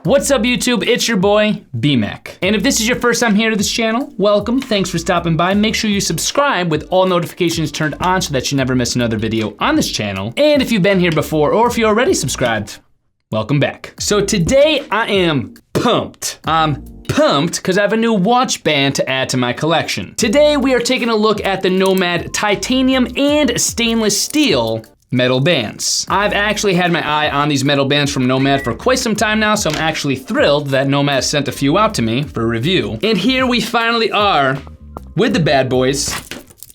What's up YouTube? It's your boy, BMAC. And if this is your first time here to this channel, welcome, thanks for stopping by. Make sure you subscribe with all notifications turned on so that you never miss another video on this channel. And if you've been here before or if you're already subscribed, welcome back. So today I am pumped. I'm pumped because I have a new watch band to add to my collection. Today we are taking a look at the Nomad titanium and stainless steel metal bands. I've actually had my eye on these metal bands from Nomad for quite some time now, so I'm actually thrilled that Nomad sent a few out to me for review. And here we finally are with the bad boys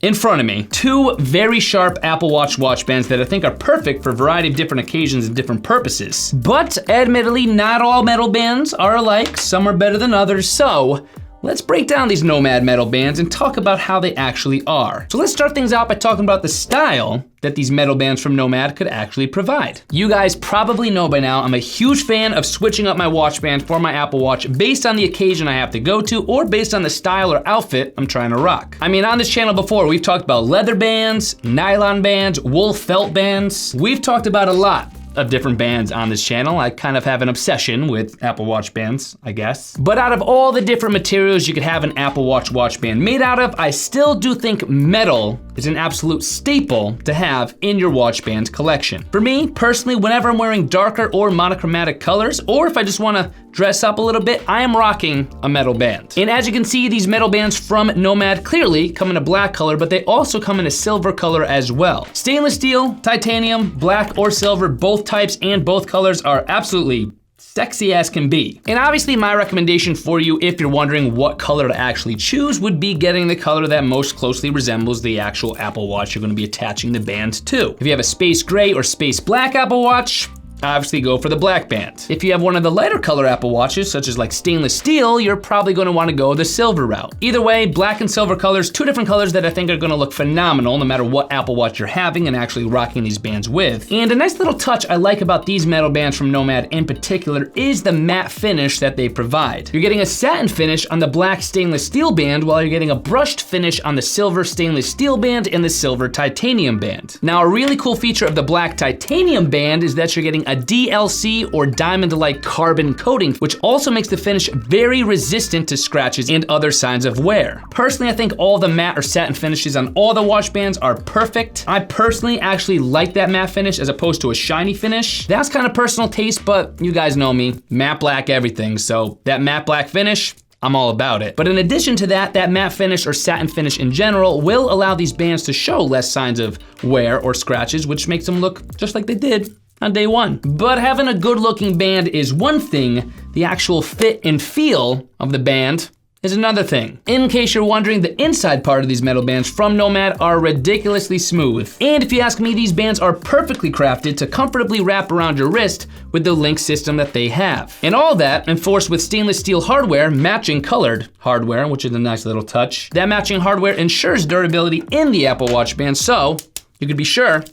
in front of me. Two very sharp Apple Watch watch bands that I think are perfect for a variety of different occasions and different purposes. But admittedly, not all metal bands are alike. Some are better than others, so let's break down these Nomad metal bands and talk about how they actually are. So let's start things out by talking about the style that these metal bands from Nomad could actually provide. You guys probably know by now, I'm a huge fan of switching up my watch band for my Apple Watch based on the occasion I have to go to or based on the style or outfit I'm trying to rock. I mean, on this channel before, we've talked about leather bands, nylon bands, wool felt bands. We've talked about a lot of different bands on this channel. I kind of have an obsession with Apple Watch bands, I guess. But out of all the different materials you could have an Apple Watch watch band made out of, I still do think metal is an absolute staple to have in your watch band collection. For me, personally, whenever I'm wearing darker or monochromatic colors, or if I just wanna dress up a little bit, I am rocking a metal band. And as you can see, these metal bands from Nomad clearly come in a black color, but they also come in a silver color as well. Stainless steel, titanium, black or silver, both types and both colors are absolutely sexy as can be. And obviously my recommendation for you, if you're wondering what color to actually choose, would be getting the color that most closely resembles the actual Apple Watch you're gonna be attaching the band to. If you have a space gray or space black Apple Watch, obviously go for the black band. If you have one of the lighter color Apple Watches, such as like stainless steel, you're probably gonna wanna go the silver route. Either way, black and silver colors, two different colors that I think are gonna look phenomenal no matter what Apple Watch you're having and actually rocking these bands with. And a nice little touch I like about these metal bands from Nomad in particular is the matte finish that they provide. You're getting a satin finish on the black stainless steel band while you're getting a brushed finish on the silver stainless steel band and the silver titanium band. Now, a really cool feature of the black titanium band is that you're getting a DLC or diamond-like carbon coating, which also makes the finish very resistant to scratches and other signs of wear. Personally, I think all the matte or satin finishes on all the watch bands are perfect. I personally actually like that matte finish as opposed to a shiny finish. That's kind of personal taste, but you guys know me, matte black everything, so that matte black finish, I'm all about it. But in addition to that, that matte finish or satin finish in general will allow these bands to show less signs of wear or scratches, which makes them look just like they did on day one. But having a good looking band is one thing, the actual fit and feel of the band is another thing. In case you're wondering, the inside part of these metal bands from Nomad are ridiculously smooth. And if you ask me, these bands are perfectly crafted to comfortably wrap around your wrist with the link system that they have. And all that enforced with stainless steel hardware, matching colored hardware, which is a nice little touch. That matching hardware ensures durability in the Apple Watch band, so you can be sure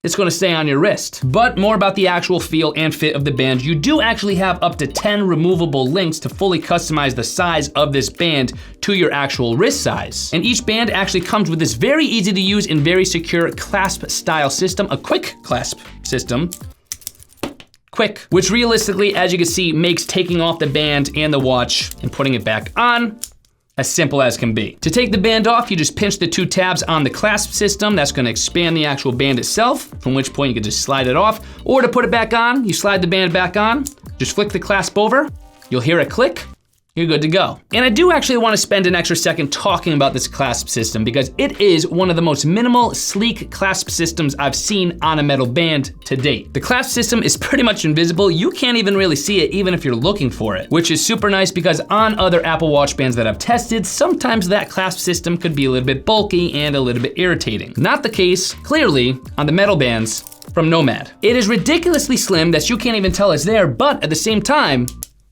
it's gonna stay on your wrist. But more about the actual feel and fit of the band. You do actually have up to 10 removable links to fully customize the size of this band to your actual wrist size. And each band actually comes with this very easy to use and very secure clasp style system, a quick clasp system. Quick, which realistically, as you can see, makes taking off the band and the watch and putting it back on as simple as can be. To take the band off, you just pinch the two tabs on the clasp system. That's gonna expand the actual band itself, from which point you can just slide it off. Or to put it back on, you slide the band back on, just flick the clasp over, you'll hear a click, you're good to go. And I do actually wanna spend an extra second talking about this clasp system because it is one of the most minimal, sleek clasp systems I've seen on a metal band to date. The clasp system is pretty much invisible. You can't even really see it even if you're looking for it, which is super nice because on other Apple Watch bands that I've tested, sometimes that clasp system could be a little bit bulky and a little bit irritating. Not the case, clearly, on the metal bands from Nomad. It is ridiculously slim that you can't even tell it's there, but at the same time,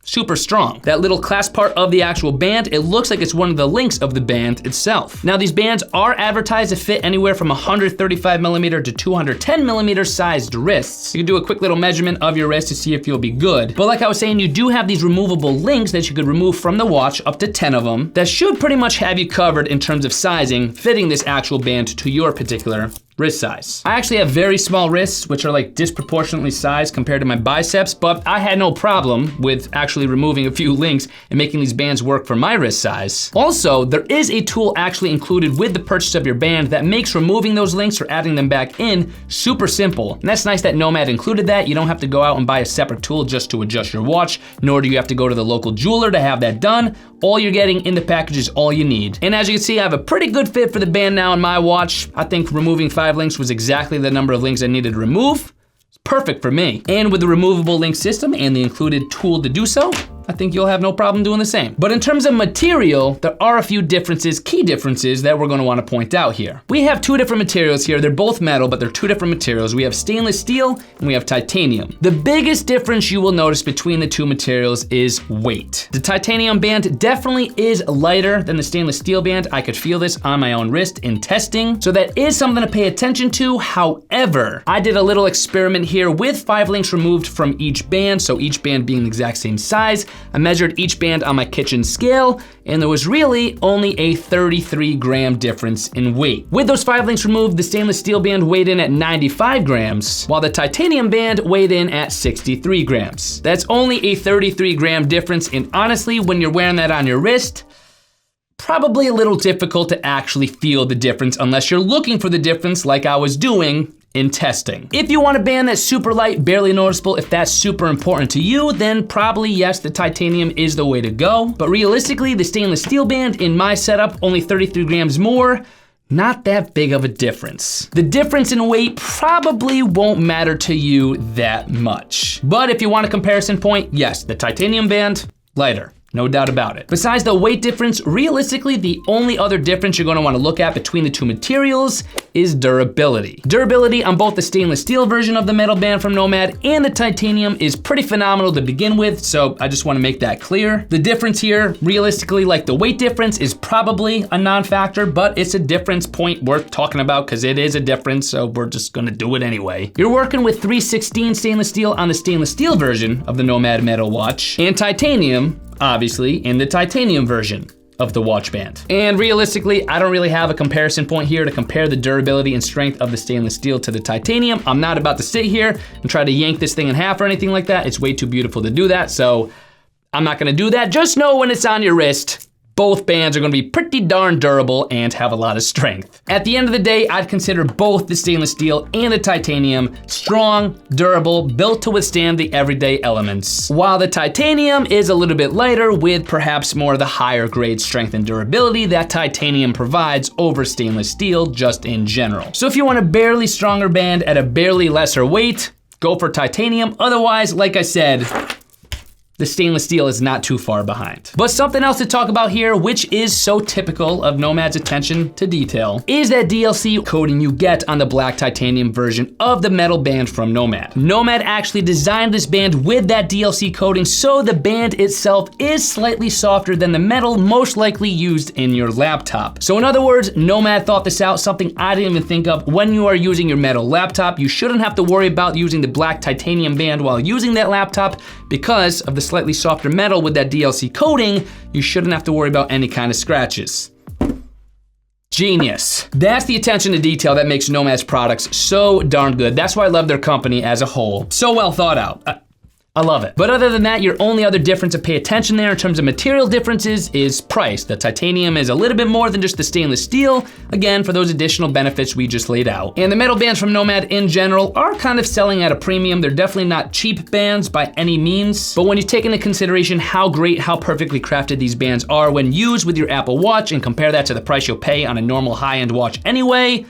super strong. That little clasp part of the actual band, it looks like it's one of the links of the band itself. Now these bands are advertised to fit anywhere from 135 millimeter to 210 millimeter sized wrists. You can do a quick little measurement of your wrist to see if you'll be good. But like I was saying, you do have these removable links that you could remove from the watch, up to 10 of them, that should pretty much have you covered in terms of sizing, fitting this actual band to your particular wrist size. I actually have very small wrists, which are like disproportionately sized compared to my biceps, but I had no problem with actually removing a few links and making these bands work for my wrist size. Also, there is a tool actually included with the purchase of your band that makes removing those links or adding them back in super simple. And that's nice that Nomad included that. You don't have to go out and buy a separate tool just to adjust your watch, nor do you have to go to the local jeweler to have that done. All you're getting in the package is all you need. And as you can see, I have a pretty good fit for the band now in my watch. I think removing 5 links was exactly the number of links I needed to remove. It's perfect for me. And with the removable link system and the included tool to do so, I think you'll have no problem doing the same. But in terms of material, there are a few differences, key differences that we're gonna wanna point out here. We have 2 different materials here. They're both metal, but they're 2 different materials. We have stainless steel and we have titanium. The biggest difference you will notice between the 2 materials is weight. The titanium band definitely is lighter than the stainless steel band. I could feel this on my own wrist in testing, so that is something to pay attention to. However, I did a little experiment here with 5 links removed from each band, so each band being the exact same size. I measured each band on my kitchen scale, and there was really only a 33-gram difference in weight. With those 5 links removed, the stainless steel band weighed in at 95 grams, while the titanium band weighed in at 63 grams. That's only a 33-gram difference, and honestly, when you're wearing that on your wrist, probably a little difficult to actually feel the difference unless you're looking for the difference like I was doing in testing. If you want a band that's super light, barely noticeable, if that's super important to you, then probably yes, the titanium is the way to go. But realistically, the stainless steel band in my setup, only 33 grams more, not that big of a difference. The difference in weight probably won't matter to you that much. But if you want a comparison point, yes, the titanium band, lighter. No doubt about it. Besides the weight difference, realistically, the only other difference you're gonna wanna look at between the 2 materials is durability. Durability on both the stainless steel version of the metal band from Nomad and the titanium is pretty phenomenal to begin with, so I just wanna make that clear. The difference here, realistically, like the weight difference, is probably a non-factor, but it's a difference point worth talking about because it is a difference, so we're just gonna do it anyway. You're working with 316 stainless steel on the stainless steel version of the Nomad metal watch, and titanium, obviously, in the titanium version of the watch band. And realistically, I don't really have a comparison point here to compare the durability and strength of the stainless steel to the titanium. I'm not about to sit here and try to yank this thing in half or anything like that. It's way too beautiful to do that, so I'm not gonna do that. Just know when it's on your wrist, both bands are gonna be pretty darn durable and have a lot of strength. At the end of the day, I'd consider both the stainless steel and the titanium strong, durable, built to withstand the everyday elements. While the titanium is a little bit lighter with perhaps more of the higher grade strength and durability that titanium provides over stainless steel just in general. So if you want a barely stronger band at a barely lesser weight, go for titanium. Otherwise, like I said, the stainless steel is not too far behind. But something else to talk about here, which is so typical of Nomad's attention to detail, is that DLC coating you get on the black titanium version of the metal band from Nomad. Nomad actually designed this band with that DLC coating, so the band itself is slightly softer than the metal most likely used in your laptop. So in other words, Nomad thought this out, something I didn't even think of. When you are using your metal laptop, you shouldn't have to worry about using the black titanium band while using that laptop because of the slightly softer metal with that DLC coating. You shouldn't have to worry about any kind of scratches. Genius. That's the attention to detail that makes Nomad's products so darn good. That's why I love their company as a whole. So well thought out. I love it. But other than that, your only other difference to pay attention there in terms of material differences is price. The titanium is a little bit more than just the stainless steel, again, for those additional benefits we just laid out. And the metal bands from Nomad in general are kind of selling at a premium. They're definitely not cheap bands by any means, but when you take into consideration how great, how perfectly crafted these bands are when used with your Apple Watch and compare that to the price you'll pay on a normal high-end watch anyway,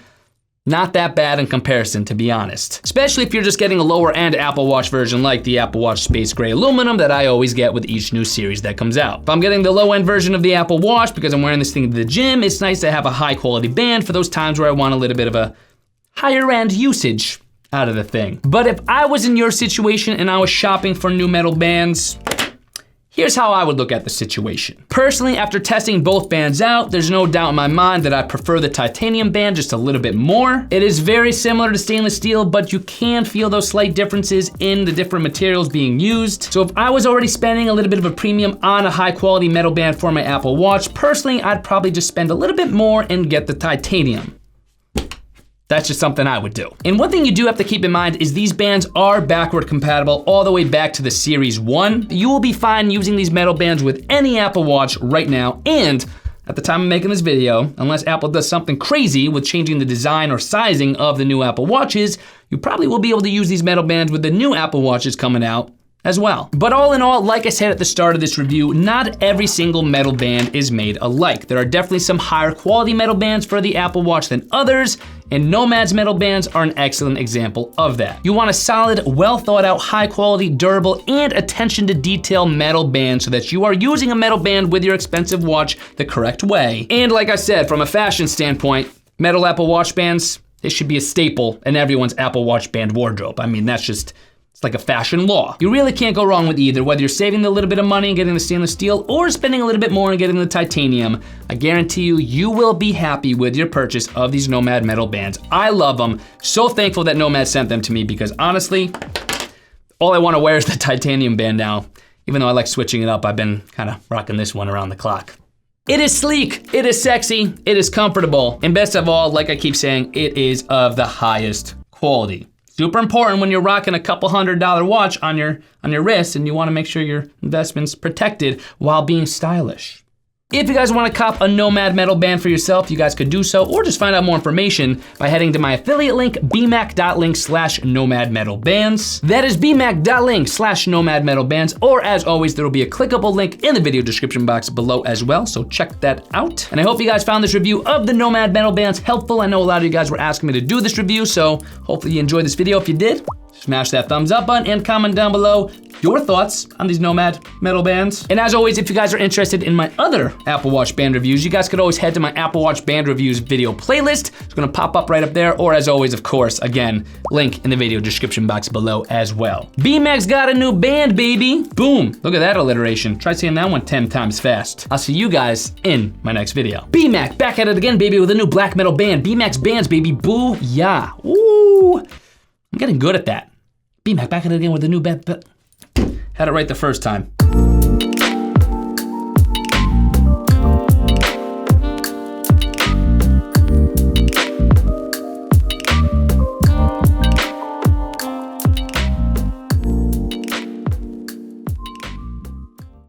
not that bad in comparison, to be honest. Especially if you're just getting a lower end Apple Watch version like the Apple Watch Space Gray Aluminum that I always get with each new series that comes out. If I'm getting the low end version of the Apple Watch because I'm wearing this thing to the gym, it's nice to have a high quality band for those times where I want a little bit of a higher end usage out of the thing. But if I was in your situation and I was shopping for new metal bands, here's how I would look at the situation. Personally, after testing both bands out, there's no doubt in my mind that I prefer the titanium band just a little bit more. It is very similar to stainless steel, but you can feel those slight differences in the different materials being used. So if I was already spending a little bit of a premium on a high quality metal band for my Apple Watch, personally, I'd probably just spend a little bit more and get the titanium. That's just something I would do. And one thing you do have to keep in mind is these bands are backward compatible all the way back to the Series 1. You will be fine using these metal bands with any Apple Watch right now, and at the time of making this video, unless Apple does something crazy with changing the design or sizing of the new Apple Watches, you probably will be able to use these metal bands with the new Apple Watches coming out as well. But all in all, like I said at the start of this review, not every single metal band is made alike. There are definitely some higher quality metal bands for the Apple Watch than others, and Nomad's metal bands are an excellent example of that. You want a solid, well thought out, high quality, durable, and attention to detail metal band so that you are using a metal band with your expensive watch the correct way. And like I said, from a fashion standpoint, metal Apple Watch bands, they should be a staple in everyone's Apple Watch band wardrobe. I mean, it's like a fashion law. You really can't go wrong with either, whether you're saving a little bit of money and getting the stainless steel or spending a little bit more and getting the titanium. I guarantee you, you will be happy with your purchase of these Nomad metal bands. I love them. So thankful that Nomad sent them to me because honestly, all I wanna wear is the titanium band now. Even though I like switching it up, I've been kinda rocking this one around the clock. It is sleek, it is sexy, it is comfortable, and best of all, like I keep saying, it is of the highest quality. Super important when you're rocking a couple $100 watch on your wrist and you wanna make sure your investment's protected while being stylish. If you guys wanna cop a Nomad metal band for yourself, you guys could do so, or just find out more information by heading to my affiliate link, bmac.link/nomad metal bands. That is bmac.link/nomad metal bands, or as always, there will be a clickable link in the video description box below as well, so check that out. And I hope you guys found this review of the Nomad metal bands helpful. I know a lot of you guys were asking me to do this review, so hopefully you enjoyed this video. If you did, smash that thumbs up button and comment down below your thoughts on these Nomad metal bands. And as always, if you guys are interested in my other Apple Watch band reviews, you guys could always head to my Apple Watch band reviews video playlist. It's gonna pop up right up there, or as always, of course, again, link in the video description box below as well. BMAC'S got a new band, baby. Boom, look at that alliteration. Try saying that one 10 times fast. I'll see you guys in my next video. BMAC, back at it again, baby, with a new black metal band. BMAC'S bands, baby, boo, yeah. Ooh, I'm getting good at that. BMAC, back at it again with a new band. Had it right the first time.